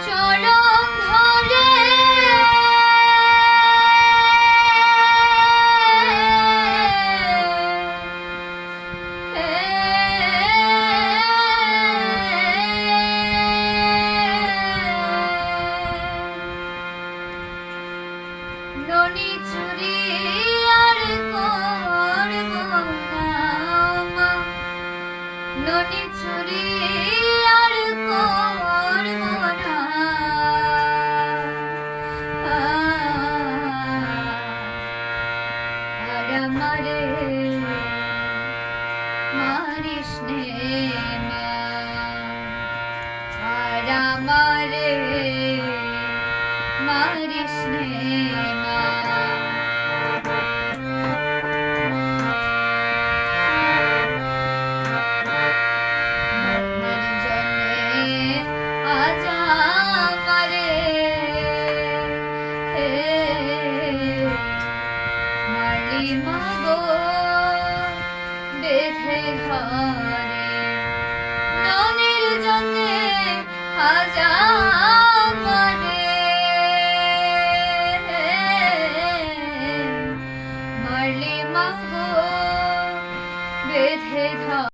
চরণ ধরে ননি চুরি আর করব না মা, ননি চুরি আর করব না। আর আমারে মারিস নে মা, আর আমারে মারিস নে মা। মনের জন্যে আজ আমারে মারলি মাগো বেঁধে ঘরে, মনের জন্যে আজ